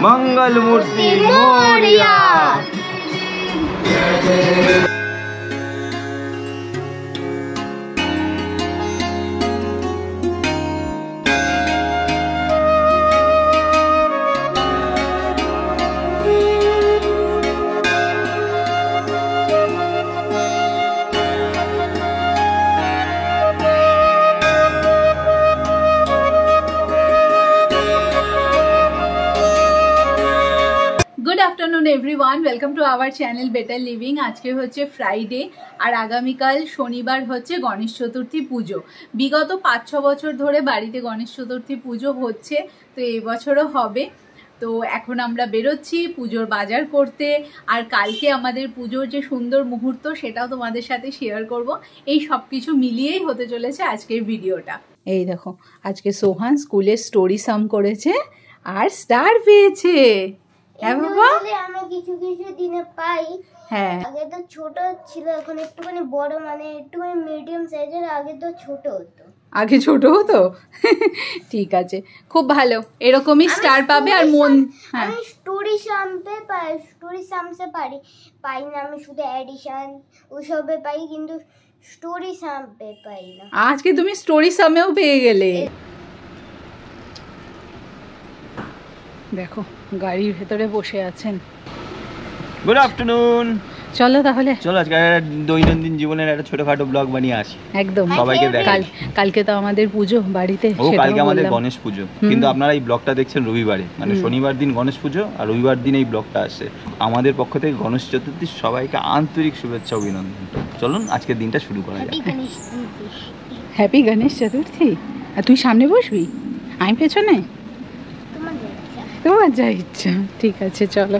Mangal Murti Morya. Good afternoon everyone, welcome to our channel Better Living. आज के होच्छे Friday और आगामीकाल शनिवार होच्छे गणेश चतुर्थी पुजो। विगत 5-6 बछर धरे बाड़ीते गणेश चतुर्थी पुजो होच्छे, तो এই বছরও হবে। তো এখন আমরা বেরোচ্ছি পুজোর বাজার করতে, আর কালকে আমাদের পুজোর যে সুন্দর মুহূর্ত সেটাও তোমাদের সাথে শেয়ার করব। এই সব কিছু মিলিয়েই হতে চলেছে আজকের ভিডিওটা। এই দেখো, আজকে সোহান স্কুলে স্টোরি সাম করেছে আর স্টার পেয়েছে। হ্যাঁ বাবা, আমি কিছু কিছু দিনে পাই। হ্যাঁ, আগে তো ছোট ছিল, এখন একটুখানি বড়, মানে একটুখানি মিডিয়াম সাইজের। আগে তো ছোট হতো। আগে ছোট হতো? ঠিক আছে, খুব ভালো, এরকমই স্টার পাবে। আর মন, আমি স্টোরি সামতে পাই, স্টোরি সামসে পাই না। আমি শুধু এডিশন ওসবে পাই, কিন্তু স্টোরি সামতে পাই না। আজকে তুমি স্টোরি সামেও পেয়ে গেলে। দেখো গাড়ির ভেতরে বসে আছেন। Good afternoon. চলো তাহলে, চলো আজকে দৈনন্দিন জীবনের একটা ছোটখাটো ব্লগ বানিয়ে আসি। একদম সবাইকে দেখাই। কালকে তো আমাদের পুজো বাড়িতে। ও কালকে আমাদের গণেশ পুজো, কিন্তু আপনারা এই ব্লগটা দেখছেন রবিবারে, মানে শনিবার দিন গণেশ পুজো আর রবিবার দিন এই ব্লগটা আসে। আমাদের পক্ষ থেকে গণেশ চতুর্থীর সবাইকে আন্তরিক শুভেচ্ছা অভিনন্দন। চলুন আজকের দিনটা শুরু করা যাক। হ্যাপি গণেশ চতুর্থী। আর তুই সামনে বসবি, আমি পেছনে? তোমার যা ইচ্ছা। ঠিক আছে চলো,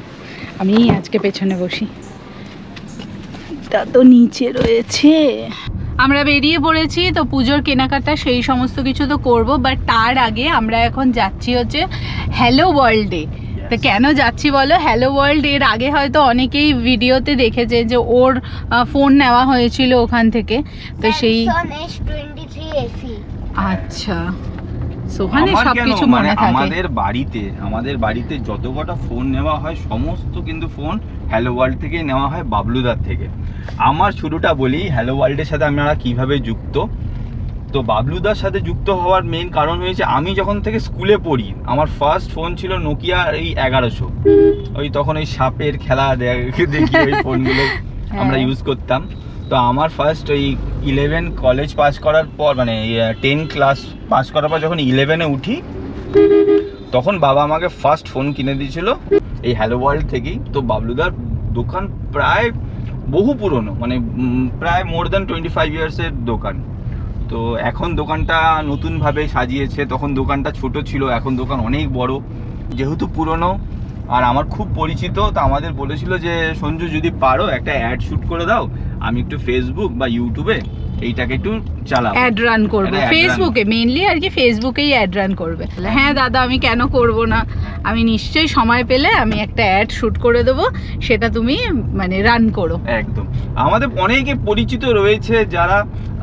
আমি আজকে পেছনে বসি। তা তো নিচে রয়েছে। আমরা বেরিয়ে পড়েছি, তো পুজোর কেনাকাটা সেই সমস্ত কিছু তো করবো, বাট তার আগে আমরা এখন যাচ্ছি হচ্ছে হ্যালো ওয়ার্ল্ডে। তো কেন যাচ্ছি বলো? হ্যালো ওয়ার্ল্ড এর আগে হয়তো অনেকেই ভিডিওতে দেখেছে যে ওর ফোন নেওয়া হয়েছিল ওখান থেকে। তো সেই আচ্ছা, ওখানে সবকিছু মনে থাকে। আমাদের বাড়িতে যত কটা ফোন নেওয়া হয় সমস্ত কিন্তু ফোন হ্যালো ওয়ার্ল্ড থেকে নেওয়া হয়, বাবলুদার থেকে। আমার শুরুটা বলি, হ্যালো ওয়ার্ল্ডের সাথে আমরা কিভাবে যুক্ত। তো বাবলুদার সাথে যুক্ত হওয়ার মেইন কারণ হয়েছে, আমি যখন থেকে স্কুলে পড়ি আমার ফার্স্ট ফোন ছিল নোকিয়া এই 1100। ওই তখন ওই সাপের খেলা দেখি ওই ফোনগুলো আমরা ইউজ করতাম। তো আমার ফার্স্ট ওই 11 কলেজ পাস করার পর, মানে 10 ক্লাস পাস করার পর যখন 11-এ উঠি, তখন বাবা আমাকে ফার্স্ট ফোন কিনে দিয়েছিল এই হ্যালো ওয়ার্ল্ড থেকেই। তো বাবলুদার দোকান প্রায় বহু পুরনো, মানে প্রায় মোর দ্যান 25 ইয়ার্সের দোকান। তো এখন দোকানটা নতুনভাবে সাজিয়েছে, তখন দোকানটা ছোট ছিল, এখন দোকান অনেক বড়। যেহেতু পুরনো আর আমার খুব পরিচিত, তো আমাদের বলেছিল যে সঞ্জু যদি পারো একটা অ্যাড শ্যুট করে দাও, আমি একটু ফেসবুক বা ইউটিউবে এইটাকে একটু চালাবো, অ্যাড রান করবো। ফেসবুকে মেইনলি আর কি, ফেসবুকেই অ্যাড রান করবে। হ্যাঁ দাদা, আমি কেন করব না, আমি নিশ্চয়ই সময় পেলে আমি একটা অ্যাড শ্যুট করে দেবো, সেটা তুমি মানে রান করো। একদম, আমাদের অনেকে পরিচিত রয়েছে যারা,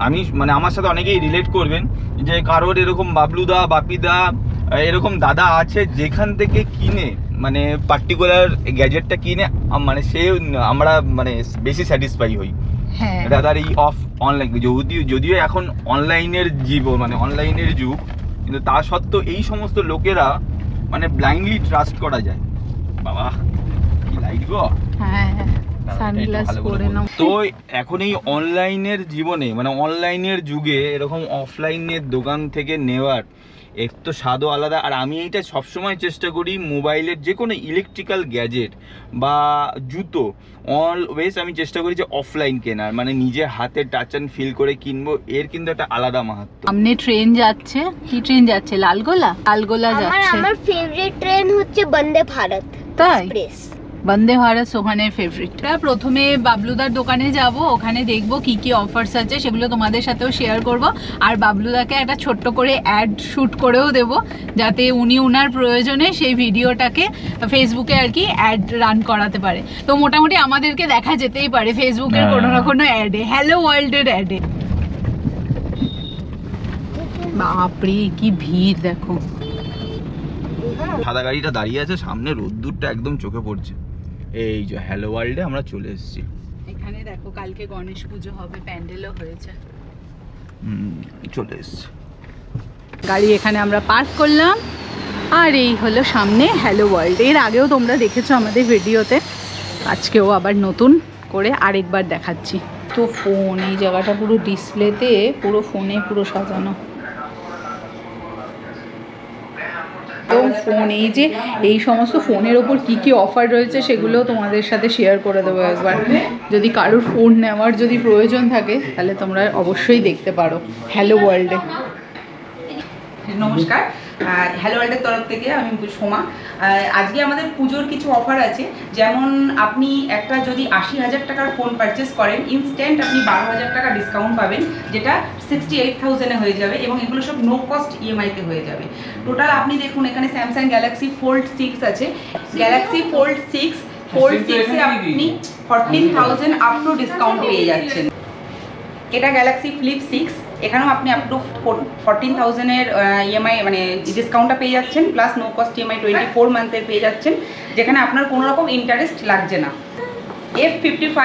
আমি মানে আমার সাথে অনেকেই রিলেট করবেন যে কারোর এরকম বাবলুদা বাপিদা এরকম দাদা আছে যেখান থেকে কিনে, মানে পার্টিকুলার গ্যাজেটটা কিনে মানে সে আমরা মানে বেশি স্যাটিসফাই হই। হ্যাঁ দাদার এই অনলাইন, যদিও এখন অনলাইনের মানে অনলাইনের যুগ, কিন্তু তা সত্ত্বেও এই সমস্ত লোকেরা মানে ব্লাইন্ডলি ট্রাস্ট করা যায়। বাবা কি লাইট গো। হ্যাঁ, তো এখন এই অনলাইনের জীবনে, মানে অনলাইনের যুগে এরকম অফলাইনের দোকান থেকে নেওয়ার এর তো স্বাদও আলাদা। আর আমি এইটা সবসময় চেষ্টা করি, মোবাইলের যে কোনো ইলেকট্রিক্যাল গ্যাজেট বা জুতো অলওয়েজ আমি চেষ্টা করি যে অফলাইন কেনার, মানে নিজে হাতে টাচ অ্যান্ড ফিল করে কিনবো। এর কিন্তু একটা আলাদা মাহাত্ম্য। সামনে ট্রেন যাচ্ছে। কি ট্রেন যাচ্ছে? লালগোলা যাচ্ছে। আমার ফেভারিট ট্রেন হচ্ছে বন্দে ভারত। তাই? বন্দে ভারত সোহানের ফেভারিট। প্রথমে বাবলুদার দোকানে যাব, ওখানে দেখব কি কি অফার্স আছে, সেগুলো তোমাদের সাথেও শেয়ার করব। আর বাবলুদাকে একটা ছোট্ট করে অ্যাড শ্যুট করেও দেব, যাতে উনি ওনার প্রয়োজনে সেই ভিডিওটাকে ফেসবুকে আর কি অ্যাড রান করাতে পারে। তো মোটামুটি আমাদেরকে দেখা যেতেই পারে ফেসবুকের কোনো না কোনো অ্যাডে, হ্যালো ওয়ার্ল্ডের অ্যাডে। বাপরে কি ভিড় দেখো। সাদা গাড়িটা দাঁড়িয়ে আছে সামনে, রোদ্দুরটা একদম চোখে পড়ছে। এই যে হ্যালো ওয়ার্ল্ডে আমরা চলে এসেছি। এখানে দেখো কালকে গণেশ পুজো হবে, প্যান্ডেলও হয়েছে। চলে এসেছি। গাড়ি এখানে আমরা পার্ক করলাম, আর এই হলো সামনে হ্যালো ওয়ার্ল্ড। এর আগেও তোমরা দেখেছো আমাদের ভিডিওতে, আজকেও আবার নতুন করে আরেকবার দেখাচ্ছি। তো ফোন, এই জায়গাটা পুরো ডিসপ্লেতে পুরো ফোনে পুরো সাজানো। এবং ফোন, এই যে এই সমস্ত ফোনের ওপর কি কি অফার রয়েছে সেগুলো তোমাদের সাথে শেয়ার করে দেবো একবার। যদি কারোর ফোন নেওয়ার যদি প্রয়োজন থাকে তাহলে তোমরা অবশ্যই দেখতে পারো হ্যালো ওয়ার্ল্ডে। নমস্কার, হ্যালো ওয়ার্ল্ডের তরফ থেকে আমি সোমা। আজকে আমাদের পুজোর কিছু অফার আছে। যেমন আপনি একটা যদি 80,000 টাকার ফোন পারচেস করেন, ইনস্ট্যান্ট আপনি 12,000 টাকা ডিসকাউন্ট পাবেন, যেটা 68,000-এ হয়ে যাবে, এবং এগুলো সব নো কস্ট ইএমআইতে হয়ে যাবে। টোটাল আপনি দেখুন এখানে স্যামসাং গ্যালাক্সি ফোল্ড 6 আছে। গ্যালাক্সি ফোল্ড 6 এ আপনি 14,000 আপ টু ডিসকাউন্ট পেয়ে যাচ্ছেন। এটা গ্যালাক্সি ফ্লিপ 6, এখানেও আপনি আপ টু 14,000-এর ইএমআই মানে ডিসকাউন্টটা পেয়ে যাচ্ছেন, প্লাস নো কস্ট ইএমআই 24 মান্থের পেয়ে যাচ্ছেন, যেখানে আপনার কোনো রকম ইন্টারেস্ট লাগছে না। F55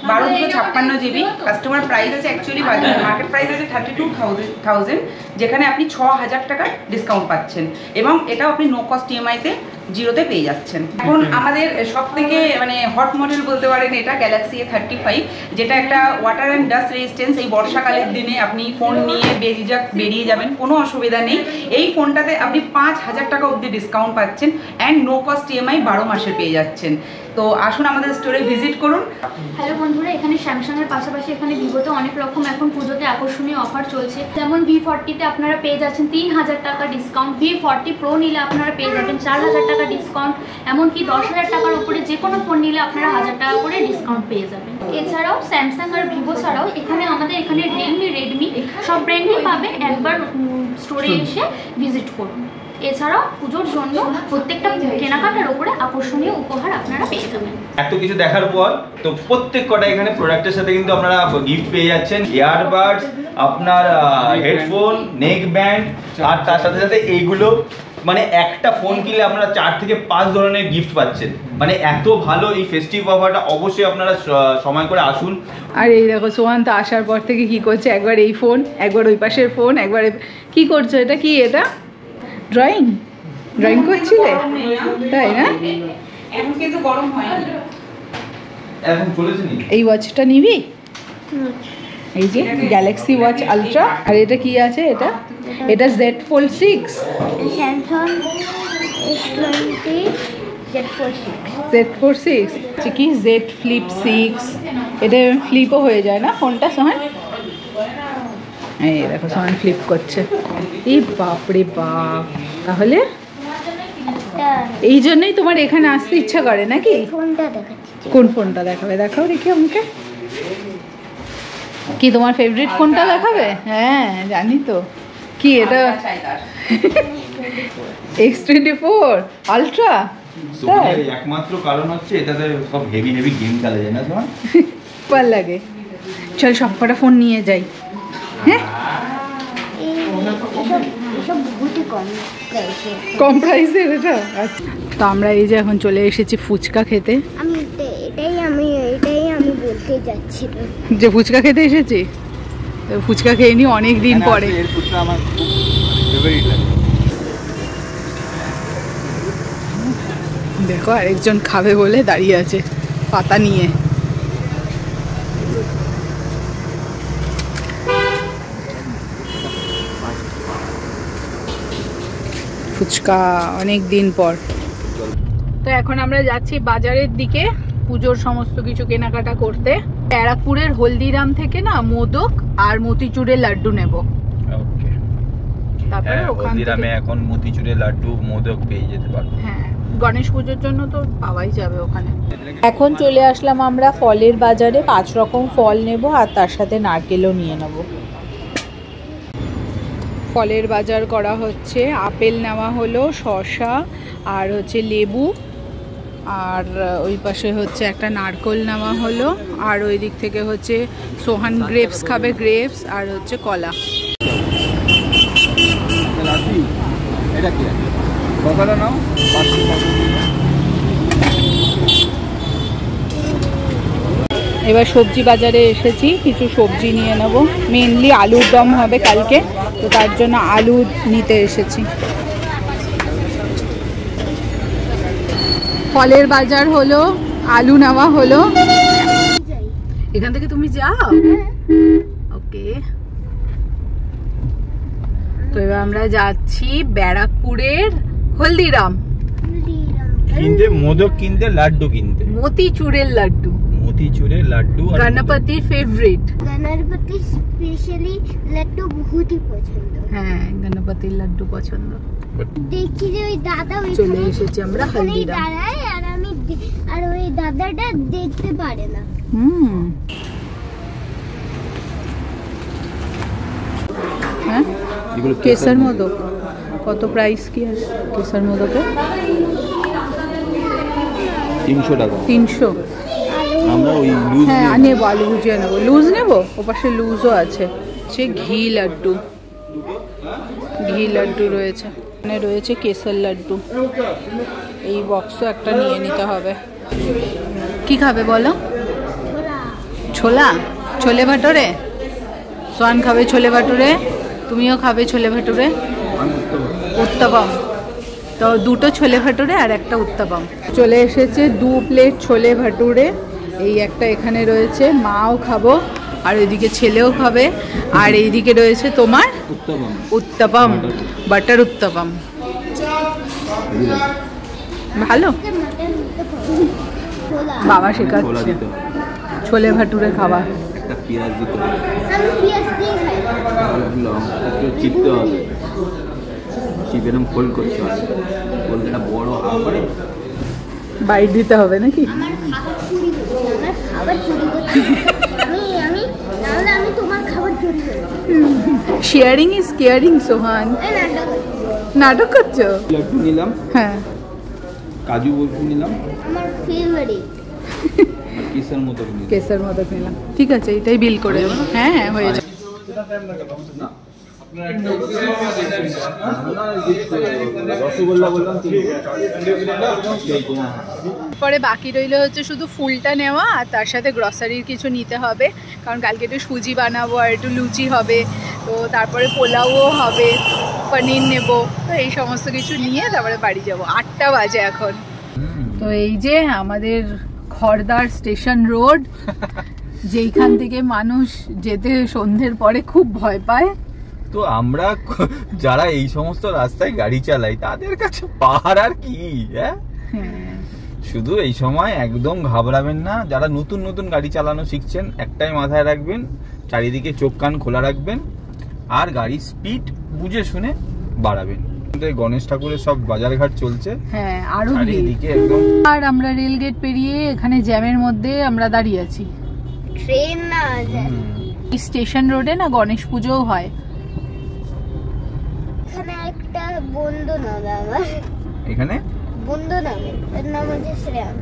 1256 জিবি, কাস্টমার প্রাইস আছে অ্যাকচুয়ালি মার্কেট প্রাইস আছে 32,000, যেখানে আপনি 6,000 টাকার ডিসকাউন্ট পাচ্ছেন, এবং এটাও আপনি নো কস্ট ইএমআইতে জিরোতে পেয়ে যাচ্ছেন। এখন আমাদের সব থেকে মানে হট মডেল বলতে পারেন এটা গ্যালাক্সি A35, যেটা একটা ওয়াটার অ্যান্ড ডাস্ট রেজিস্ট্যান্স। এই বর্ষাকালের দিনে আপনি ফোন নিয়ে বেরিয়ে যাবেন, কোনো অসুবিধা নেই। এই ফোনটাতে আপনি 5,000 টাকা অবধি ডিসকাউন্ট পাচ্ছেন, অ্যান্ড নো কস্ট ইএমআই 12 মাসের পেয়ে যাচ্ছেন। তো আসুন আমাদের স্টোরে ভিজিট করুন। হ্যালো বন্ধুরা, এখানে স্যামসাংয়ের পাশাপাশি এখানে ভিভোতে অনেক রকম এখন পুজোতে আকর্ষণীয় অফার চলছে। যেমন V40-তে আপনারা পেয়ে যাচ্ছেন 3,000 টাকা ডিসকাউন্ট, V40 Pro নিলে আপনারা পেয়ে যাবেন 4,000 টাকা ডিসকাউন্ট, এমনকি 10,000 টাকার উপরে যে কোনো ফোন নিলে আপনারা 1,000 টাকা করে ডিসকাউন্ট পেয়ে যাবেন। এছাড়াও স্যামসাং আর ভিভো ছাড়াও আমাদের এখানে রিয়েলমি, রেডমি সব ব্র্যান্ডই পাবেন। একবার স্টোরে এসে ভিজিট করুন। এছাড়াও পুজোর জন্য প্রত্যেকটা কেনাকাটার উপরে আকর্ষণীয় উপহার আপনারা পেয়ে যাবেন। এত কিছু দেখার পর তো প্রত্যেক কটা এখানে প্রোডাক্টের সাথে কিন্তু আপনারা গিফট পেয়ে যাচ্ছেন, ইয়ারবাডস, আপনার হেডফোন, নেক ব্যান্ড, আর তার সাথে সাথে এইগুলো। মানে একটা ফোন কিনলে আপনারা 4 থেকে 5 ধরনের গিফট পাচ্ছেন। মানে এত ভালো এই ফেস্টিভ অফারটা, অবশ্যই আপনারা সময় করে আসুন। আর এই দেখো সোহান্ত আসার পর থেকে কি করছে, একবার এই ফোন, একবার ওই পাশের ফোন, একবার কি করছো? এটা কি? এটা ড্রয়িং করছিলে, তাই না? এখন কিন্তু গরম হয় না, এখন চলেছে নি। এই ওয়াচটা নিবি? এই যে গ্যালাক্সি ওয়াচ আলট্রা। আর এটা কি আছে? এটা Z Fold 6, Samsung S20 Z Fold 6 কি Z Flip 6। এটা ফ্লিপও হয়ে যায় না ফোনটা সোহান? এই দেখো সোহান ফ্লিপ করছে। এই বাপরে বাপ! তাহলে এই জন্যই তোমার এখানে আসতে ইচ্ছা করে নাকি? ফোনটা দেখাচ্ছি। কোন ফোনটা দেখাবে? দেখাও দেখি আমাকে। কি তোমার ফেভারিট ফোনটা দেখাবে? হ্যাঁ জানি তো। কি এটা? X24 ultra. তাই একমাত্র কারণ হচ্ছে এটাতে সব হেভি গেম খেলা যায় না তোমার? ভালো লাগে। চল সব কটা ফোন নিয়ে যাই। হ্যাঁ, এসব বহুতই কম প্রাইসে। কম প্রাইসের এটা। আচ্ছা, তো আমরা এই যে এখন চলে এসেছি ফুচকা খেতে। এটাই আমি বলতে যাচ্ছিলাম যে ফুচকা খেতে এসেছি। তো ফুচকা খেয়ে নি অনেক দিন পরে। এর ফুচকা আমার ফেভারিট লাগে। দেখো আরেকজন খাবে বলে দাঁড়িয়ে আছে পাতা নিয়ে। ফুচকা অনেক দিন পর। তো এখন আমরা যাচ্ছি বাজারের দিকে পুজোর সমস্ত কিছু কেনাকাটা করতে। ব্যারাকপুরের হলদিরাম থেকে না মোদক আর মতিচুরের লাড্ডু নেব। ওকে, তারপরে ওখান হলদিরামে থেকে এখন মতিচুরের লাড্ডু, মোদক পেয়ে যেতে পারবো। হ্যাঁ, গণেশ পুজোর জন্য তো পাওয়াই যাবে ওখানে। এখন চলে আসলাম আমরা ফলের বাজারে। 5 রকম ফল নেব আর তার সাথে নারকেলও নিয়ে নেব। ফলের বাজার করা হচ্ছে। আপেল নেওয়া হলো, শসা আর হচ্ছে লেবু, আর ওই পাশে হচ্ছে একটা নারকেল নেওয়া হলো, আর ওই দিক থেকে হচ্ছে সোহান গ্রেপস খাবে, গ্রেপস, আর হচ্ছে কলা। এটা কি? কথাটা নাও 500 টাকা। এবার সবজি বাজারে এসেছি, কিছু সবজি নিয়ে নেব। মেনলি আলুর দম হবে কালকে, তো তার জন্য আলু নিতে এসেছি। ফলের বাজার হলো, আলু নেওয়া হলো। এখান থেকে তুমি যাও? ওকে, তো এবার আমরা যাচ্ছি ব্যারাকপুরের হলদিরাম কিনতে, মোদক কিনতে, লাড্ডু কিনতে। মতিচুরের লাড্ডু, মতিচুরের লাড্ডু আর গণপতির ফেভারিট। গণপতি স্পেশালি লাড্ডু বহুতই পছন্দ। হ্যাঁ, গণপতির লাড্ডু পছন্দ। দেখছি যে ওই দাদা চলে এসেছি আমরা হলদিরাম। দাঁড়ায় আর আমি আর ওই দাদাটা দেখতে পারে না। হ্যাঁ, কেসার মোদক কত প্রাইস কি আছে কেসার মোদকে? 300 টাকা। 300। আমরা ওই লুজ হ্যাঁ, নেবো, আলু ভুজিয়া নেবো। লুজ নেবো, ওপাশে লুজও আছে। সে ঘি লাড্ডু, ঘি লাড্ডু রয়েছে, এখানে রয়েছে কেসার লাড্ডু। এই বক্সও একটা নিয়ে নিতে হবে। কি খাবে বলো? ছোলা, ছোলে ভাটুরে। সোয়ান খাবে ছোলে ভাটুরে, তুমিও খাবে ছোলে ভাটুরে। উত্তপম, তো দুটো ছোলে ভাটুরে আর একটা উত্তপম। চলে এসেছে 2 প্লেট ছোলে ভাটুরে। এই একটা এখানে রয়েছে, মাও খাবো আর ওইদিকে ছেলেও খাবে। আর এইদিকে রয়েছে তোমার উত্তপম, বাটার উত্তপম। ভালো, বাবা শেখাচ্ছে ছোলে ভাটুরে খাবার। একটা পেঁয়াজ দিতে হবে, আমি পেঁয়াজ দিয়ে খাই। লঙ্কা একটু চিপতে হবে, চিপে এরকম ফোল্ড করতে হবে, ফোল্ডটা বড় হাফ করে বাইট দিতে হবে নাকি? আমার খাবার চুরি করছে। আমি নাহলে আমি তোমার খাবার চুরি করছি। শেয়ারিং ইজ কেয়ারিং সোহান। নাটক করছো? লাড্ডু নিলাম, হ্যাঁ, কাজু বরফি নিলাম, আমার ফেভারিট আর কেসার মোদক নিলাম। কেসার মোদক নিলাম। ঠিক আছে, এটাই বিল করে দেবো। হ্যাঁ হ্যাঁ, হয়ে যাবে। রসগোল্লা বললাম। পরে বাকি রইলো হচ্ছে শুধু ফুলটা নেওয়া, আর তার সাথে গ্রসারির কিছু নিতে হবে, কারণ কালকে একটু সুজি বানাবো আর একটু লুচি হবে, তো তারপরে পোলাওও হবে, পনির নেব, তো এই সমস্ত কিছু নিয়ে তারপরে বাড়ি যাব। 8টা বাজে এখন। তো এই যে আমাদের খড়দার স্টেশন রোড, যেইখান থেকে মানুষ যেতে সন্ধ্যের পরে খুব ভয় পায়। তো আমরা যারা এই সমস্ত রাস্তায় গাড়ি চালাই তাদের কাছে পাহাড় আর কি। হ্যাঁ, শুধু এই সময় একদম ঘাবড়াবেন না। যারা নতুন নতুন গাড়ি চালানো শিখছেন, একটাই মাথায় রাখবেন, চারিদিকে চোখ কান খোলা রাখবেন আর গাড়ির স্পিড বুঝে শুনে বাড়াবেন। গণেশ ঠাকুরের সব বাজারঘাট চলছে। হ্যাঁ, আরো চারিদিকে একদম। আর আমরা রেলগেট পেরিয়ে এখানে জ্যামের মধ্যে আমরা দাঁড়িয়ে আছি। ট্রেন না যায়। স্টেশন রোডে না গণেশ পুজোও হয়। এখানে একটা বন্ধু নামে আমার, এখানে বন্ধু নামে, এর নাম হচ্ছে শ্রেয়াং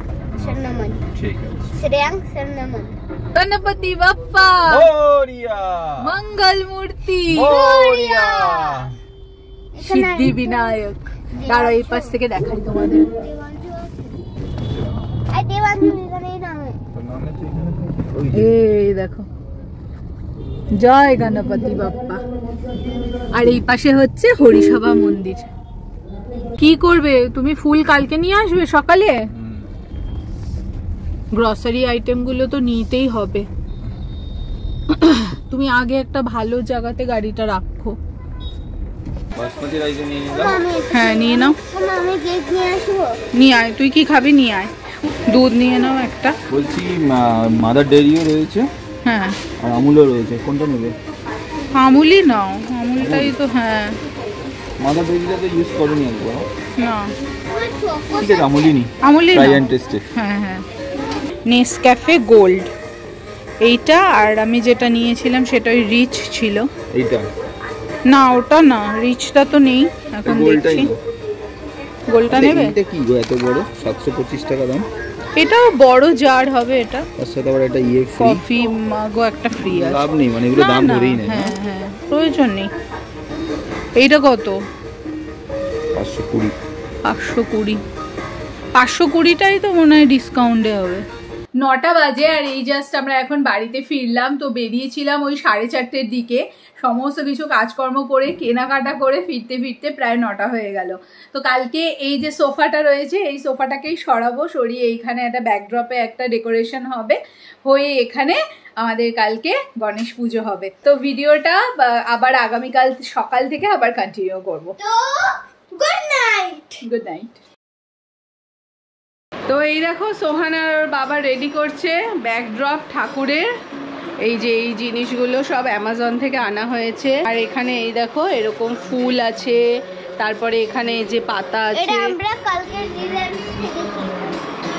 শর্ণামন। ঠিক আছে, শ্রেয়াং শর্ণামন। গণপতি বাপ্পা মোরিয়া, মঙ্গল মূর্তি, মোরিয়া, সিদ্ধি বিনায়ক। দাঁড়াও, এই পাশ থেকে দেখাই তোমাদের। দেবাঞ্জু এখানেই নামে। এই দেখো, জয় গণপতি বাপ্পা। আর এই পাশে হচ্ছে হরিসভা মন্দির। কি করবে তুমি? ফুল কালকে নিয়ে আসবে সকালে? গ্রসারি আইটেম গুলো তো নিতেই হবে। তুমি আগে একটা ভালো জায়গাতে গাড়িটা রাখো। বাসমতি রাইস নিয়ে নিলাম। হ্যাঁ, নিয়ে নাও। আমি কেক নিয়ে আসবো। নিয়ে আয়, তুই কি খাবি? নিয়ে আয়। দুধ নিয়ে নাও একটা। বলছি মাদার ডেয়ারিও রয়েছে, হ্যাঁ, আর আমুলও রয়েছে, কোনটা নেবে? আমুলই নাও, আমুলটাই তো। হ্যাঁ, মাদার ডেয়ারিটা তো ইউজ করনি একবার। না, ঠিক আছে, আমুলই নি। আমুলই ট্রাই নাও। অ্যান্ড টেস্টে। হ্যাঁ হ্যাঁ, নেসক্যাফে গোল্ড এইটা। আর আমি যেটা নিয়েছিলাম সেটা ওই রিচ ছিল। এইটা না, ওটা না, রিচটা তো নেই এখন। গোলটাই দেখছি গো। গোলটা নেবে? এটা কি গো এত বড়? 725 টাকা দাম। এটাও বড় জার হবে এটা। তার সাথে আবার একটা ফ্রি। কফি মাগও একটা ফ্রি আছে। লাভ নেই, মানে এগুলো না, দাম না, ধরেই নেয়। হ্যাঁ হ্যাঁ, প্রয়োজন নেই। এইটা কত? 520। 520 520টাই তো মনে হয় ডিসকাউন্টে হবে। 9টা বাজে আর এই জাস্ট আমরা এখন বাড়িতে ফিরলাম। তো বেরিয়েছিলাম ওই 4:30টার দিকে, সমস্ত কিছু কাজকর্ম করে কেনাকাটা করে ফিরতে ফিরতে প্রায় 9টা হয়ে গেল। তো কালকে এই যে সোফাটা রয়েছে এই সোফাটাকেই সরাবো, সরিয়ে এইখানে একটা ব্যাকড্রপে একটা ডেকোরেশন হবে, হয়ে এখানে আমাদের কালকে গণেশ পুজো হবে। তো ভিডিওটা আবার আগামীকাল সকাল থেকে আবার কন্টিনিউ করবো। তো গুড নাইট। Good night. তো এই দেখো সোহান আর বাবা রেডি করছে ব্যাকড্রপ ঠাকুরের। এই যে এই জিনিসগুলো সব অ্যামাজন থেকে আনা হয়েছে। আর এখানে এই দেখো এরকম ফুল আছে, তারপরে এখানে এই যে পাতা আছে। এটা আমরা কালকে রিলায়েন্স থেকে কিনলাম।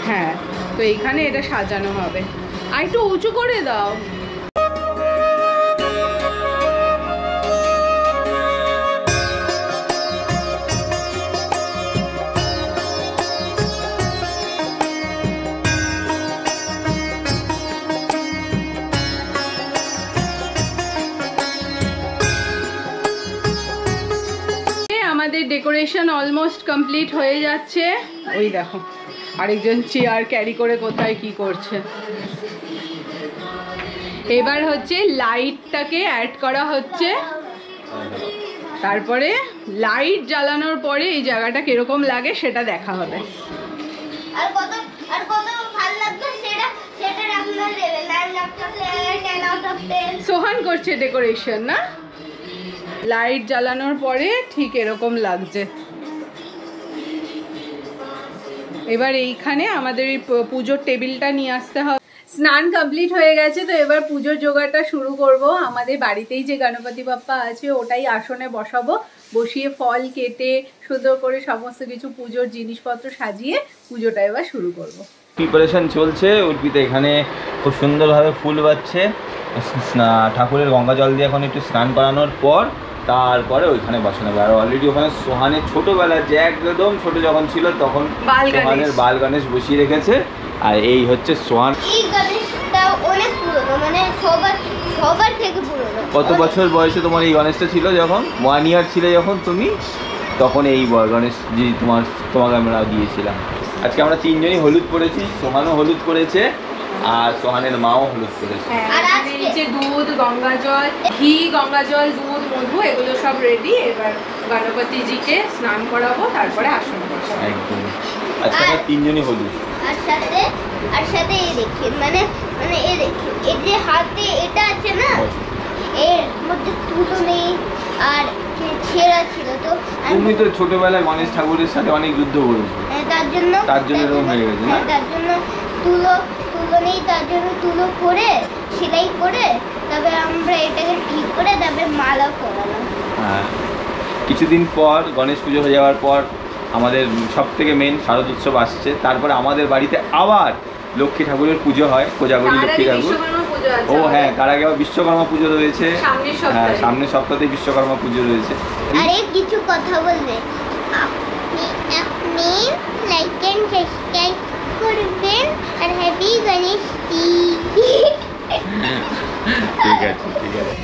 হ্যাঁ, তো এইখানে এটা সাজানো হবে। আর একটু উঁচু করে দাও। আমাদের ডেকোরেশন অলমোস্ট কমপ্লিট হয়ে যাচ্ছে। ওই দেখো আরেকজন চেয়ার ক্যারি করে কোথায় কি করছে। এবার হচ্ছে লাইটটাকে অ্যাড করা হচ্ছে, তারপরে লাইট জ্বালানোর পরে এই জায়গাটা কিরকম লাগে সেটা দেখা হবে। আর কত ভালো লাগবে সেটা আপনারা দেবেন। 9 out of 10, 10 out of 10। সোহান করছে ডেকোরেশন না, লাইট জ্বালানোর পরে ঠিক এরকম লাগছে। এবার এইখানে আমাদের এই পুজোর টেবিলটা নিয়ে আসতে হবে। স্নান কমপ্লিট হয়ে গেছে, তো এবার পুজোর জোগাড়টা শুরু করব। আমাদের বাড়িতেই যে গণপতি বাপ্পা আছে ওটাই আসনে বসাবো, বসিয়ে ফল কেটে সুন্দর করে সমস্ত কিছু পুজোর জিনিসপত্র সাজিয়ে পুজোটা এবার শুরু করব। প্রিপারেশন চলছে। উর্পিতে এখানে খুব সুন্দরভাবে ফুল বাচ্ছে, ঠাকুরের গঙ্গা জল দিয়ে এখন একটু স্নান করানোর পর তারপরে ওইখানে বসানো হবে। আর অলরেডি ওখানে সোহানের ছোটোবেলা যে একদম ছোট যখন ছিল তখন সোহানের বাল গণেশ বসিয়ে রেখেছে। আর এই হচ্ছে সোহান। এই গণেশটা অনেক পুরনো, মানে সবার থেকে পুরনো। কত বছর বয়সে তোমার এই গণেশটা ছিল? যখন 1 ইয়ার ছিল যখন তুমি, তখন এই গণেশ জি তোমাকে আমরা দিয়েছিলাম। আজকে আমরা 3 জনই হলুদ পরেছি, সোহানও হলুদ পরেছে আর সোহানের মাও হলুদ করেছে। আর আজকে দুধ, গঙ্গা জল, ঘি, গঙ্গা জল, দুধ, মধু এগুলো সব রেডি। এবার গণপতিজিকে স্নান করাবো, তারপরে আসন বসাবো। একদম। আজকে আমরা 3 জনই হলুদ। আর সাথে এই দেখেন, মানে এই দেখেন, এই যে হাতে এটা আছে না, এর মধ্যে তুলো নেই আর ছেঁড়া ছিল। তো তুমি তো ছোটবেলায় গণেশ ঠাকুরের সাথে অনেক যুদ্ধ করেছো, তার জন্য এরকম হয়ে গেছে না? তার জন্য তুলো নেই, তার জন্য তুলো করে সেলাই করে তবে আমরা এটাকে ঠিক করে তবে মালা পরালাম। হ্যাঁ, কিছুদিন পর গণেশ পুজো হয়ে যাওয়ার পর আমাদের সব থেকে মেন শারদ উৎসব আসছে। তারপরে আমাদের বাড়িতে আবার লক্ষ্মী ঠাকুরের পুজো হয়, কোজাগরী লক্ষ্মী ঠাকুর। ও হ্যাঁ, তার আগে আবার বিশ্বকর্মা পুজো রয়েছে। হ্যাঁ, সামনের সপ্তাহে বিশ্বকর্মা পুজো রয়েছে। আরে কিছু কথা বলবে, আপনি লাইক এন্ড সাবস্ক্রাইব করবেন আর হ্যাপি গণেশ ঠিক আছে, ঠিক আছে।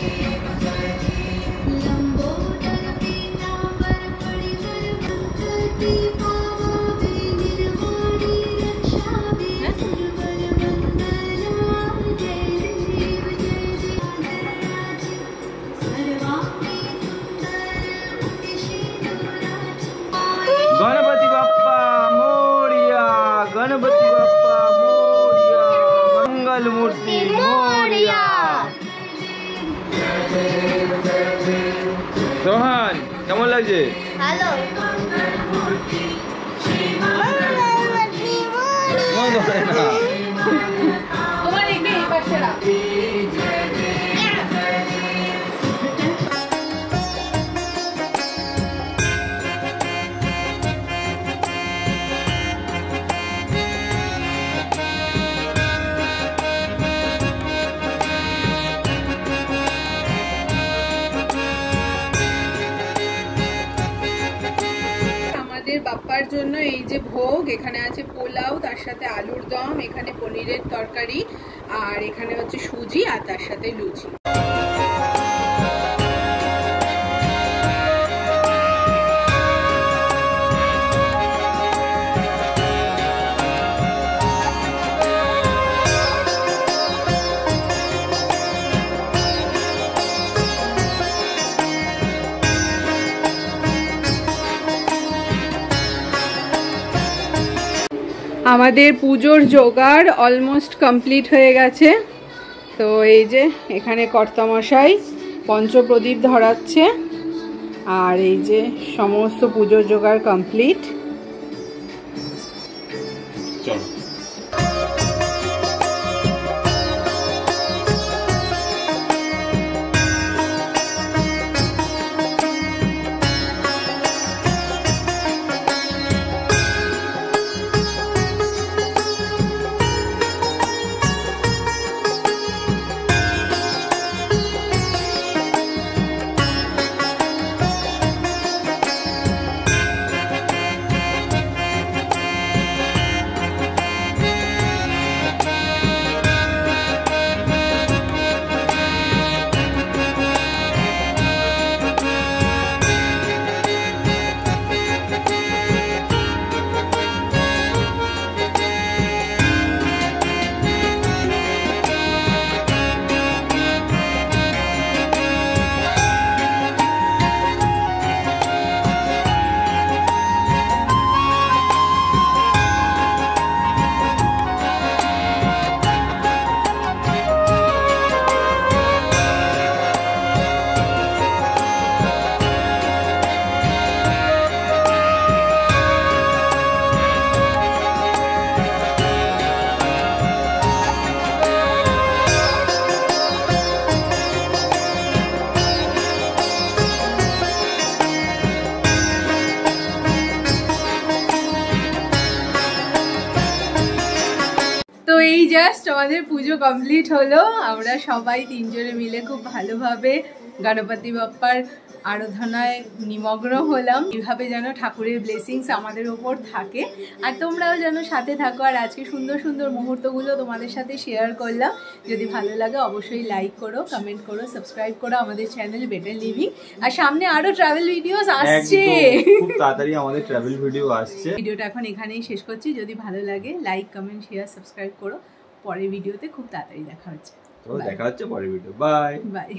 गणपति बाप्पा मोरिया, गणपति बाप्पा मोरिया, मंगल मूर्ति मोरिया। সোহান কেমন লাগছে? হ্যালো তোমার এই পাশে রাখ। বাপ্পার জন্য এই যে ভোগ, এখানে আছে পোলাও, তার সাথে আলুর দম, এখানে পনিরের তরকারি, আর এখানে হচ্ছে সুজি আর তার সাথে লুচি। আমাদের পুজোর জোগাড় অলমোস্ট কমপ্লিট হয়ে গেছে। তো এই যে এখানে কর্তামশাই পঞ্চপ্রদীপ ধরাচ্ছে, আর এই যে সমস্ত পুজোর জোগাড় কমপ্লিট। চলো তো এই জাস্ট আমাদের পুজো কমপ্লিট হলো। আমরা সবাই তিনজনে মিলে খুব ভালোভাবে গণপতি বাপ্পার আরাধনায় নিমগ্ন হলাম। এইভাবে যেন ঠাকুরের ব্লেসিংস আমাদের ওপর থাকে, আর তোমরাও যেন সাথে থাকো। আর আজকে সুন্দর সুন্দর মুহূর্তগুলো তোমাদের সাথে শেয়ার করলাম। যদি ভালো লাগে অবশ্যই লাইক করো, কমেন্ট করো, সাবস্ক্রাইব করো আমাদের চ্যানেল বেটার লিভিং। আর সামনে আরো ট্রাভেল ভিডিওস আসছে, খুব তাড়াতাড়ি আমাদের ট্রাভেল ভিডিও আসছে। ভিডিওটা এখন এখানেই শেষ করছি। যদি ভালো লাগে লাইক, কমেন্ট, শেয়ার, সাবস্ক্রাইব করো। পরের ভিডিওতে খুব তাড়াতাড়ি দেখা হচ্ছে। তো দেখা হচ্ছে পরের ভিডিও। Bye bye.